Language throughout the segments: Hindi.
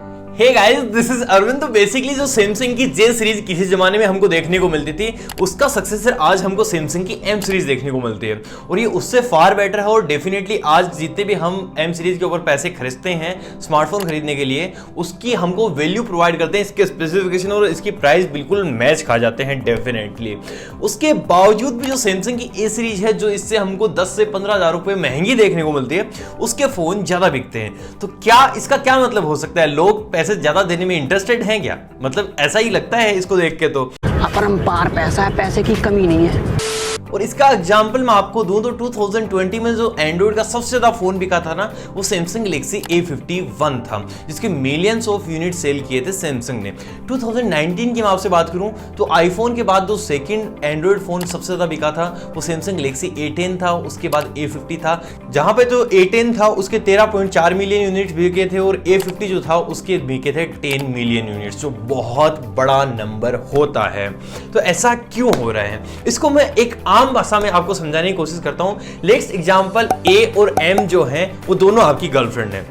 Hey guys, this is Arvind. तो बेसिकली जो सैमसंग की जे सीरीज किसी जमाने में हमको देखने को मिलती थी, उसका सक्सेसर आज हमको सैमसंग की एम सीरीज देखने को मिलती है और ये उससे फार बेटर है। और डेफिनेटली आज जितने भी हम एम सीरीज के ऊपर पैसे खरीदते हैं स्मार्टफोन खरीदने के लिए, उसकी हमको वैल्यू प्रोवाइड करते हैं। इसके स्पेसिफिकेशन और इसकी प्राइस बिल्कुल मैच खा जाते हैं डेफिनेटली। उसके बावजूद भी जो सैमसंग की ए सीरीज है, जो इससे हमको 10 से 15 हज़ार रुपए महंगी देखने को मिलती है, उसके फोन ज्यादा बिकते हैं। तो क्या इसका क्या मतलब हो सकता है? लोग पैसे ज्यादा देने में इंटरेस्टेड हैं क्या? मतलब ऐसा ही लगता है इसको देख के। तो अपरंपार पैसा है, पैसे की कमी नहीं है। और इसका एग्जाम्पल मैं आपको दूं तो 2020 में जो एंड्रॉइड का सबसे ज्यादा फोन बिका था ना, वो सैमसंग गैलेक्सी A51 था, जिसके मिलियंस ऑफ यूनिट सेल किए थे सैमसंग ने। 2019 की मैं आपसे बात करूं तो आईफोन के बाद जो सेकंड एंड्रॉइड फोन सबसे ज्यादा बिका था वो सैमसंग गैलेक्सी A10 था, उसके बाद A50 था। जहां पे जो A10 था उसके 13.4 मिलियन यूनिट बिके थे और A50 जो था उसके बिके थे 10 मिलियन यूनिट्स, जो बहुत बड़ा नंबर होता है। तो ऐसा क्यों हो रहा है, इसको मैं एक आम भाषा में आपको समझाने की कोशिश करता हूं। लेट्स एग्जांपल, ए और एम जो हैं वो दोनों आपकी गर्लफ्रेंड हैं।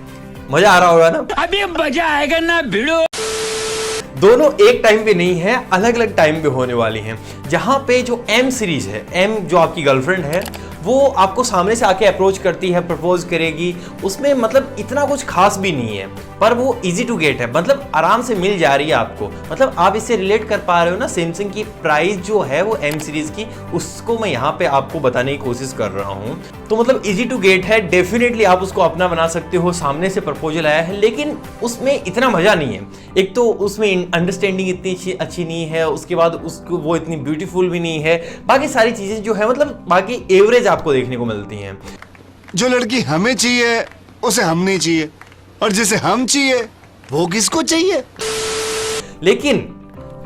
मजा आ रहा होगा ना? अभी मजा आएगा ना भिड़ो। दोनों एक टाइम पे नहीं है, अलग अलग टाइम पे होने वाली हैं। जहां पे जो एम सीरीज है, एम जो आपकी गर्लफ्रेंड है, वो आपको सामने से आके अप्रोच करती है, प्रपोज करेगी। उसमें मतलब इतना कुछ खास भी नहीं है, पर वो इजी टू गेट है, मतलब आराम से मिल जा रही है आपको। मतलब आप इससे रिलेट कर पा रहे हो ना। सैमसंग की प्राइस जो है वो एम सीरीज की, उसको मैं यहाँ पे आपको बताने की कोशिश कर रहा हूँ। तो मतलब इजी टू गेट है, डेफिनेटली आप उसको अपना बना सकते हो। सामने से प्रपोजल आया है, लेकिन उसमें इतना मजा नहीं है। एक तो उसमें अंडरस्टैंडिंग इतनी अच्छी नहीं है, उसके बाद उसको वो इतनी ब्यूटीफुल भी नहीं है। बाकी सारी चीजें जो है मतलब बाकी एवरेज आपको देखने को मिलती हैं। जो लड़की हमें चाहिए उसे हम नहीं चाहिए, और जिसे हम चाहिए वो किसको चाहिए। लेकिन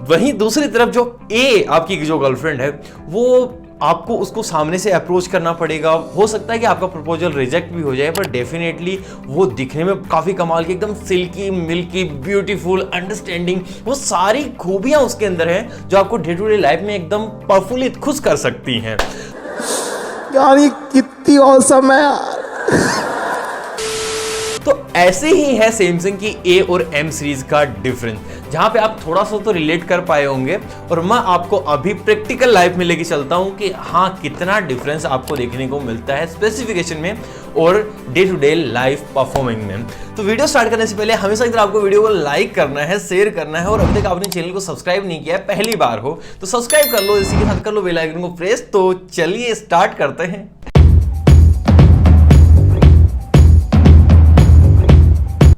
वहीं दूसरी तरफ जो ए आपकी जो गर्लफ्रेंड है, वो आपको उसको सामने से अप्रोच करना पड़ेगा। हो सकता है कि आपका प्रपोजल रिजेक्ट भी हो जाए, पर डेफिनेटली वो दिखने में काफी कमाल की, एकदम सिल्की, मिल्की, ब्यूटीफुल, अंडरस्टैंडिंग, वो सारी खूबियां उसके अंदर हैं जो आपको डे टू डे लाइफ में एकदम प्रफुल्लित, खुश कर सकती हैं। यार ये कितनी औसम है यार। तो ऐसे ही है सैमसंग की ए और एम सीरीज का डिफरेंस, जहां पे आप थोड़ा सा तो रिलेट कर पाए होंगे। और मैं आपको अभी प्रैक्टिकल लाइफ में लेके चलता हूं कि हाँ, कितना डिफरेंस आपको देखने को मिलता है स्पेसिफिकेशन में और day to day life performing में। तो वीडियो स्टार्ट करने से पहले हमेशा की तरह आपको वीडियो को लाइक करना है, शेयर करना है, और अभी तक आपने चैनल को सब्सक्राइब नहीं किया है, पहली बार हो तो सब्सक्राइब कर लो, इसी के साथ कर लो बेल आइकन को प्रेस। तो चलिए स्टार्ट करते हैं।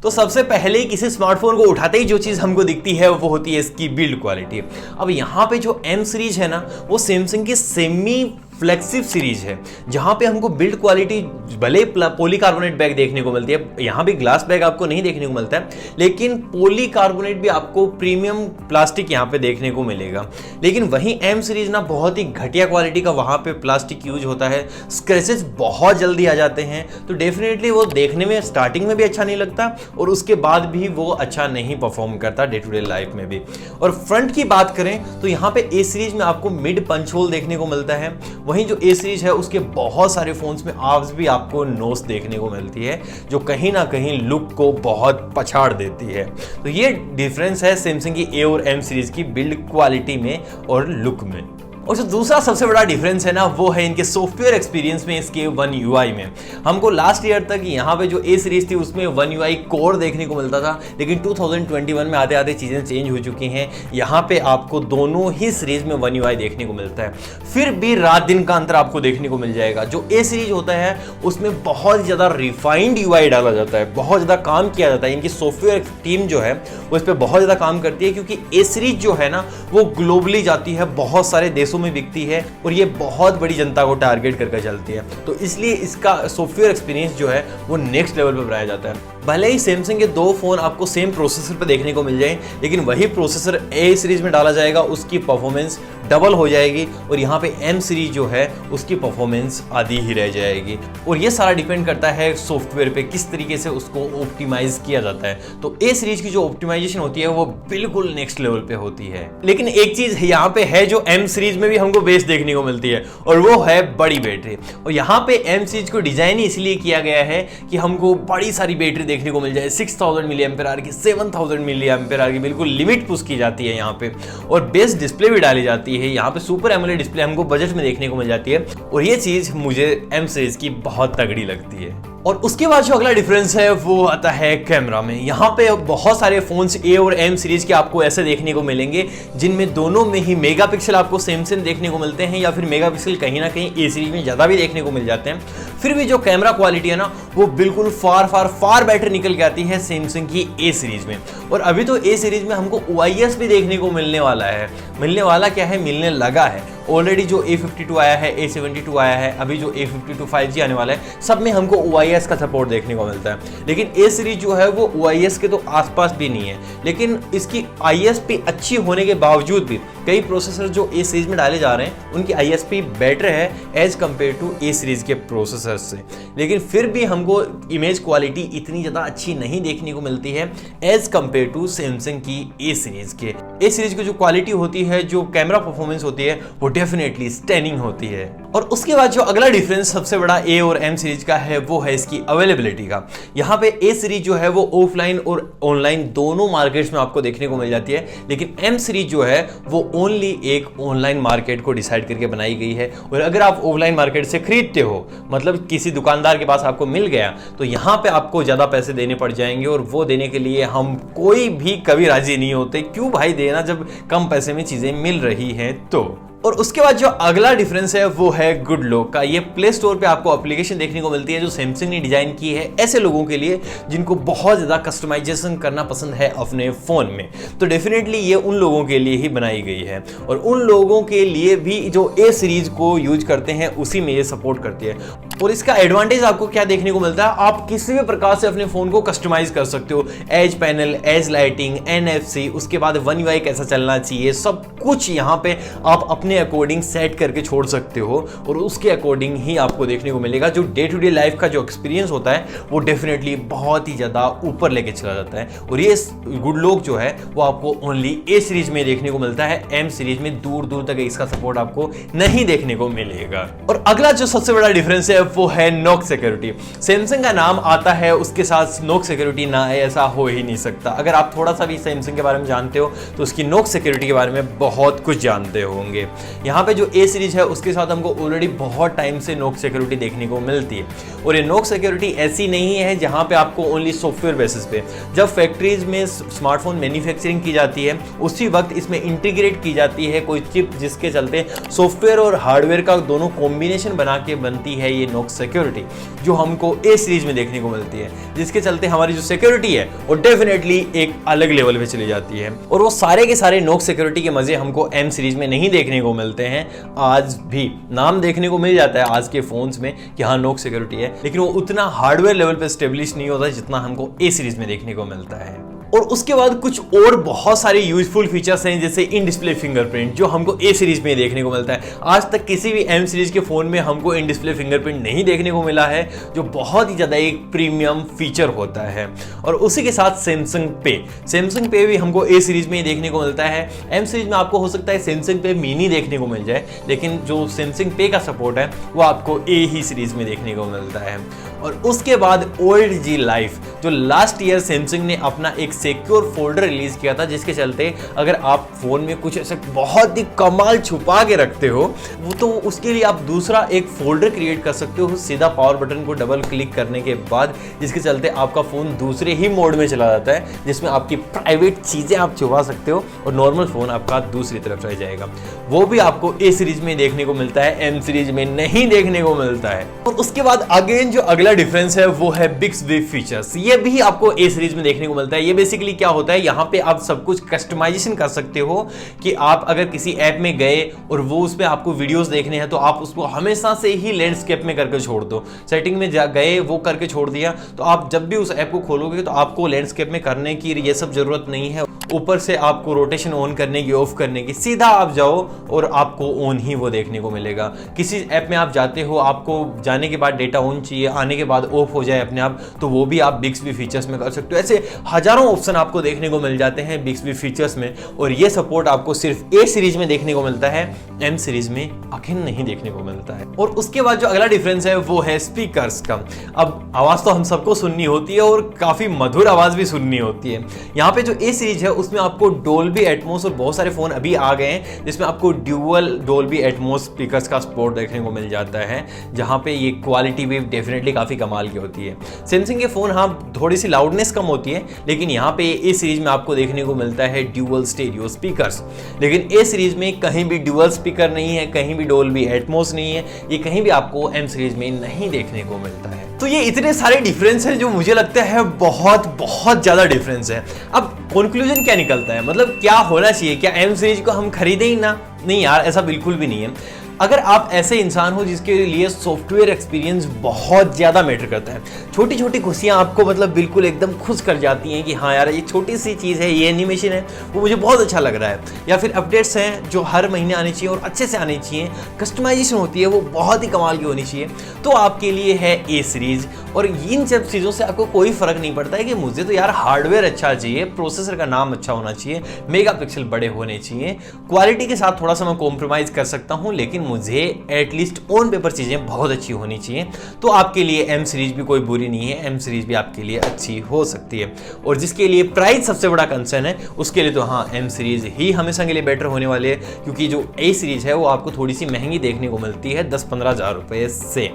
तो सबसे पहले किसी स्मार्टफोन को उठाते ही जो चीज हमको दिखती है वो होती है इसकी बिल्ड क्वालिटी। अब यहाँ पे जो एम सीरीज है ना, वो सैमसंग की सेमी फ्लैगशिप सीरीज है, जहां पे हमको बिल्ड क्वालिटी भले पॉलीकार्बोनेट बैग देखने को मिलती है, यहां भी ग्लास बैग आपको नहीं देखने को मिलता है, लेकिन पॉलीकार्बोनेट भी आपको प्रीमियम प्लास्टिक यहां पे देखने को मिलेगा। लेकिन वहीं एम सीरीज ना बहुत ही घटिया क्वालिटी का वहां पे प्लास्टिक यूज होता है, स्क्रैचेस बहुत जल्दी आ जाते हैं। तो डेफिनेटली वो देखने में स्टार्टिंग में भी अच्छा नहीं लगता और उसके बाद भी वो अच्छा नहीं परफॉर्म करता डे टू डे लाइफ में भी। और फ्रंट की बात करें तो यहाँ पे ए सीरीज में आपको मिड पंच होल देखने को मिलता है। वहीं जो ए सीरीज है उसके बहुत सारे फोन्स में आज भी आपको नोस देखने को मिलती है, जो कहीं ना कहीं लुक को बहुत पछाड़ देती है। तो ये डिफरेंस है सैमसंग की ए और एम सीरीज की बिल्ड क्वालिटी में और लुक में। और जो दूसरा सबसे बड़ा डिफरेंस है ना, वो है इनके सॉफ्टवेयर एक्सपीरियंस में, इसके One UI में। हमको लास्ट ईयर तक यहाँ पे जो ए सीरीज थी उसमें One UI कोर देखने को मिलता था, लेकिन 2021 में आते आते चीज़ें चेंज हो चुकी हैं। यहाँ पे आपको दोनों ही सीरीज में One UI देखने को मिलता है। फिर भी रात दिन का अंतर आपको देखने को मिल जाएगा। जो ए सीरीज होता है उसमें बहुत ज़्यादा रिफाइंड UI डाला जाता है, बहुत ज़्यादा काम किया जाता है। इनकी सॉफ्टवेयर टीम जो है वो इस पर बहुत ज़्यादा काम करती है, क्योंकि ए सीरीज जो है ना वो ग्लोबली जाती है, बहुत सारे देशों में बिकती है और ये बहुत बड़ी जनता को टारगेट करके चलती है। तो इसलिए इसका सॉफ्टवेयर एक्सपीरियंस जो है वो नेक्स्ट लेवल पे बनाया जाता है। भले ही सैमसंग के दो फोन आपको सेम प्रोसेसर पे देखने को मिल जाए, लेकिन वही प्रोसेसर ए सीरीज में डाला जाएगा, उसकी परफॉर्मेंस डबल हो जाएगी और यहाँ पे एम सीरीज जो है उसकी परफॉर्मेंस आधी ही रह जाएगी। और ये सारा डिपेंड करता है सॉफ्टवेयर पे, किस तरीके से उसको ऑप्टिमाइज किया जाता है। तो ए सीरीज की जो ऑप्टिमाइजेशन होती है वो बिल्कुल नेक्स्ट लेवल पे होती है। लेकिन एक चीज यहाँ पे है जो एम सीरीज में भी हमको बेस देखने को मिलती है, और वो है बड़ी बैटरी। और यहाँ पे एम सीरीज को डिजाइन ही इसलिए किया गया है कि हमको बड़ी सारी बैटरी देखने को मिल जाए 6000 मिली एम्पेयर आवर की, 7000 मिली एम्पेयर आवर की, बिल्कुल लिमिट पुश की जाती है यहाँ पे। और बेस्ट डिस्प्ले भी डाली जाती है यहाँ पे, सुपर एमोलेड डिस्प्ले हमको बजट में देखने को मिल जाती है और ये चीज मुझे एम सीरीज की बहुत तगड़ी लगती है। और उसके बाद जो अगला डिफरेंस है वो आता है कैमरा में। यहाँ पे बहुत सारे फोन्स ए और एम सीरीज के आपको ऐसे देखने को मिलेंगे जिनमें दोनों में ही मेगापिक्सल आपको सेम सेम देखने को मिलते हैं, या फिर मेगापिक्सल कहीं ना कहीं ए सीरीज में ज़्यादा भी देखने को मिल जाते हैं। फिर भी जो कैमरा क्वालिटी है ना वो बिल्कुल फार बेटर निकल के आती है सैमसंग की ए सीरीज में। और अभी तो ए सीरीज में हमको OIS भी देखने को मिलने वाला है। मिलने वाला क्या है, मिलने लगा है ऑलरेडी। जो A52 आया है, A72 आया है, अभी जो A52 5G आने वाला है, सब में हमको OIS का सपोर्ट देखने को मिलता है। लेकिन ए सीरीज जो है वो OIS के तो आसपास भी नहीं है। लेकिन इसकी ISP अच्छी होने के बावजूद भी कई प्रोसेसर जो ए सीरीज में डाले जा रहे हैं उनकी ISP बेटर है as compare to A series के प्रोसेसर से। लेकिन फिर भी हमको इमेज क्वालिटी इतनी ज़्यादा अच्छी नहीं देखने को मिलती है एज कम्पेयर टू सैमसंग की ए सीरीज के। ए सीरीज की जो क्वालिटी होती है, जो कैमरा परफॉर्मेंस होती है, वो डेफिनेटली स्टनिंग होती है। और उसके बाद जो अगला डिफरेंस सबसे बड़ा ए और एम सीरीज का है वो है इसकी अवेलेबिलिटी का। यहाँ पे ए सीरीज जो है वो ऑफलाइन और ऑनलाइन दोनों मार्केट्स में आपको देखने को मिल जाती है, लेकिन एम सीरीज जो है वो ओनली एक ऑनलाइन मार्केट को डिसाइड करके बनाई गई है। और अगर आप ऑफलाइन मार्केट से खरीदते हो, मतलब किसी दुकानदार के पास आपको मिल गया, तो यहाँ पे आपको ज्यादा पैसे देने पड़ जाएंगे और वो देने के लिए हम कोई भी कभी राजी नहीं होते। क्यों भाई देना जब कम पैसे में चीजें मिल रही हैं तो। और उसके बाद जो अगला डिफरेंस है वो है गुड लॉक का। ये प्ले स्टोर पे आपको एप्लीकेशन देखने को मिलती है जो सैमसंग ने डिजाइन की है ऐसे लोगों के लिए जिनको बहुत ज़्यादा कस्टमाइजेशन करना पसंद है अपने फ़ोन में। तो डेफिनेटली ये उन लोगों के लिए ही बनाई गई है और उन लोगों के लिए भी जो ए सीरीज को यूज करते हैं उसी में ये सपोर्ट करती है। और इसका एडवांटेज आपको क्या देखने को मिलता है, आप किसी भी प्रकार से अपने फ़ोन को कस्टमाइज कर सकते हो। Edge panel, edge lighting, NFC, उसके बाद One UI कैसा चलना चाहिए, सब कुछ यहाँ पे आप अपने अकॉर्डिंग सेट करके छोड़ सकते हो और उसके अकॉर्डिंग ही आपको देखने को मिलेगा। जो डे टू डे लाइफ का जो एक्सपीरियंस होता है वो डेफिनेटली बहुत ही ज़्यादा ऊपर लेके चला जाता है। और ये गुड लॉक जो है वो आपको ओनली ए सीरीज में देखने को मिलता है, एम सीरीज में दूर दूर तक इसका सपोर्ट आपको नहीं देखने को मिलेगा। और अगला जो सबसे बड़ा डिफरेंस है वो है नॉक सिक्योरिटी। सैमसंग का नाम आता है उसके साथ नॉक सिक्योरिटी ना है ऐसा हो ही नहीं सकता। अगर आप थोड़ा सा भी सैमसंग के बारे में जानते हो तो उसकी नॉक सिक्योरिटी के बारे में बहुत कुछ जानते होंगे। यहाँ पे जो ए सीरीज है उसके साथ हमको ऑलरेडी बहुत टाइम से नॉक सिक्योरिटी देखने को मिलती है। और ये नॉक सिक्योरिटी ऐसी नहीं है जहाँ पे आपको ओनली सॉफ्टवेयर बेसिस पे, जब फैक्ट्रीज में स्मार्टफोन मैन्युफैक्चरिंग की जाती है उसी वक्त इसमें इंटीग्रेट की जाती है कोई चिप जिसके चलते सॉफ्टवेयर और हार्डवेयर का दोनों कॉम्बिनेशन बना के बनती है ये नॉक सिक्योरिटी जो हमको ए सीरीज में देखने को मिलती है, जिसके चलते हमारी जो सिक्योरिटी है वो डेफिनेटली एक अलग लेवल पे चली जाती है। और वो सारे के सारे नॉक सिक्योरिटी के मजे हमको एम सीरीज में नहीं देखने को मिलते हैं। आज भी नाम देखने को मिल जाता है आज के फोन्स में कि हाँ नॉक सिक्योरिटी है, लेकिन वो उतना हार्डवेयर लेवल पे स्टेब्लिश नहीं होता जितना हमको ए सीरीज में देखने को मिलता है। और उसके बाद कुछ और बहुत सारे यूजफुल फीचर्स हैं जैसे इन डिस्प्ले फिंगरप्रिंट जो हमको ए सीरीज में देखने को मिलता है। आज तक किसी भी एम सीरीज के फोन में हमको इन डिस्प्ले फिंगरप्रिंट नहीं देखने को मिला है, जो बहुत ही ज़्यादा एक प्रीमियम फीचर होता है। और उसी के साथ सैमसंग पे भी हमको ए सीरीज में ही देखने को मिलता है। एम सीरीज में आपको हो सकता है सैमसंग पे मिनी देखने को मिल जाए, लेकिन जो सैमसंग पे का सपोर्ट है वो आपको ए ही सीरीज में देखने को मिलता है। और उसके बाद ओल्ड जी लाइफ, जो लास्ट ईयर सैमसंग ने अपना एक सिक्योर फोल्डर रिलीज किया था, जिसके चलते अगर आप फोन में कुछ ऐसे बहुत ही कमाल छुपा के रखते हो वो तो उसके लिए आप दूसरा एक फोल्डर क्रिएट कर सकते हो सीधा पावर बटन को डबल क्लिक करने के बाद, जिसके चलते आपका फोन दूसरे ही मोड में चला जाता है जिसमें आपकी प्राइवेट चीजें आप छुपा सकते हो और नॉर्मल फोन आपका दूसरी तरफ रह जाएगा। वो भी आपको ए सीरीज में देखने को मिलता है, एम सीरीज में नहीं देखने को मिलता है। और उसके बाद अगेन जो अगला डिफरेंस है वो है बिक्सबी फीचर्स। ये भी आपको ए सीरीज में देखने को मिलता है। ये बेसिकली क्या होता है, यहाँ पे आप सब कुछ कस्टमाइजेशन कर सकते हो कि आप अगर किसी ऐप में गए और वो उसमें आपको वीडियोस देखने हैं तो आप उसको हमेशा से ही लैंडस्केप में करके छोड़ दो। सेटिंग में जा गए वो करके छोड़ दिया तो आप जब भी उस ऐप को खोलोगे तो आपको लैंडस्केप में करने की ये सब जरूरत नहीं है। ऊपर से आपको रोटेशन ऑन करने की, ऑफ करने की, सीधा आप जाओ और आपको ऑन ही वो देखने को मिलेगा। किसी ऐप में आप जाते हो, आपको जाने के बाद डेटा ऑन चाहिए, आने के बाद ऑफ हो जाए अपने आप, तो वो भी आप बिक्सबी फीचर्स में कर सकते हो। ऐसे हजारों ऑप्शन आपको देखने को मिल जाते हैं बिक्सबी फीचर्स में, और ये सपोर्ट आपको सिर्फ ए सीरीज में देखने को मिलता है, एम सीरीज में आखिर नहीं देखने को मिलता है। और उसके बाद जो अगला डिफरेंस है वो है स्पीकर्स का। अब आवाज तो हम सबको सुननी होती है और काफी मधुर आवाज भी सुननी होती है। यहाँ पे जो ए सीरीज है उसमें आपको डोल्बी एटमॉस, और बहुत सारे फोन अभी आ गए हैं जिसमें आपको ड्यूअल डोल्बी एटमॉस स्पीकर्स का सपोर्ट देखने को मिल जाता है, जहां पे ये क्वालिटी भी डेफिनेटली काफी कमाल की होती है। सैमसंग के फोन हाँ थोड़ी सी लाउडनेस कम होती है, लेकिन यहाँ पे ए सीरीज में आपको देखने को मिलता है ड्यूअल स्टेरियो स्पीकर्स। लेकिन ए सीरीज में कहीं भी ड्यूअल स्पीकर नहीं है, कहीं भी डोल्बी एटमॉस नहीं है, ये कहीं भी आपको एम सीरीज में नहीं देखने को मिलता है। तो ये इतने सारे डिफरेंस हैं जो मुझे लगता है बहुत बहुत ज्यादा डिफरेंस है। अब कंक्लूजन क्या निकलता है, मतलब क्या होना चाहिए, क्या एम सीरीज को हम खरीदें ही ना? नहीं यार, ऐसा बिल्कुल भी नहीं है। अगर आप ऐसे इंसान हो जिसके लिए सॉफ्टवेयर एक्सपीरियंस बहुत ज़्यादा मैटर करता है, छोटी छोटी खुशियाँ आपको मतलब बिल्कुल एकदम खुश कर जाती हैं कि हाँ यार ये छोटी सी चीज़ है, ये एनिमेशन है वो मुझे बहुत अच्छा लग रहा है, या फिर अपडेट्स हैं जो हर महीने आनी चाहिए और अच्छे से आनी चाहिए, कस्टमाइजेशन होती है वो बहुत ही कमाल की होनी चाहिए, तो आपके लिए है ए सीरीज। और इन सब चीज़ों से आपको कोई फर्क नहीं पड़ता है कि मुझे तो यार हार्डवेयर अच्छा चाहिए, प्रोसेसर का नाम अच्छा होना चाहिए, मेगापिक्सल बड़े होने चाहिए, क्वालिटी के साथ थोड़ा सा मैं कॉम्प्रोमाइज कर सकता हूँ, लेकिन मुझे एटलीस्ट ऑन पेपर चीजें बहुत अच्छी होनी चाहिए। तो आपके लिए एम सीरीज भी कोई बुरी नहीं है, एम सीरीज भी आपके लिए अच्छी हो सकती है। और जिसके लिए प्राइस सबसे बड़ा कंसर्न है उसके लिए तो हाँ एम सीरीज ही हमेशा के लिए बेटर होने वाली है, क्योंकि जो ए सीरीज है वो आपको थोड़ी सी महंगी देखने को मिलती है 10-15 हज़ार रुपए से।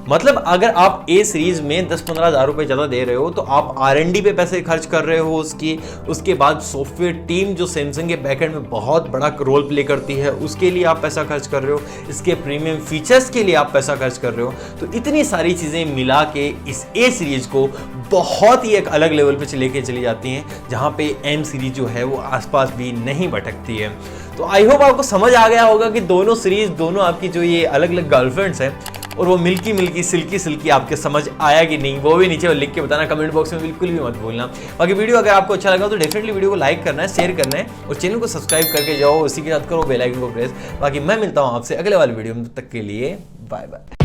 मतलब अगर आप ए सीरीज में 10-15 हज़ार रुपए ज़्यादा दे रहे हो तो आप R&D पे पैसे खर्च कर रहे हो उसके बाद सॉफ्टवेयर टीम जो सैमसंग के बैकएंड में बहुत बड़ा रोल प्ले करती है उसके लिए आप पैसा खर्च कर रहे हो, इसके प्रीमियम फीचर्स के लिए आप पैसा खर्च कर रहे हो। तो इतनी सारी चीज़ें मिला के इस ए सीरीज को बहुत ही एक अलग लेवल पे लेके चली जाती हैं, जहाँ पे एम सीरीज जो है वो आसपास भी नहीं भटकती है। तो आई होप आपको समझ आ गया होगा कि दोनों सीरीज, दोनों आपकी जो ये अलग अलग गर्लफ्रेंड्स हैं और वो मिल्की मिल्की सिल्की सिल्की आपके समझ आया कि नहीं, वो भी नीचे लिख के बताना कमेंट बॉक्स में, बिल्कुल भी मत भूलना। बाकी वीडियो अगर आपको अच्छा लगा तो डेफिनेटली वीडियो को लाइक करना है, शेयर करना है और चैनल को सब्सक्राइब करके जाओ, उसी के साथ करो बेल आइकन को प्रेस। बाकी मैं मिलता हूँ आपसे अगले वाले वीडियो में, तब तक के लिए बाय बाय।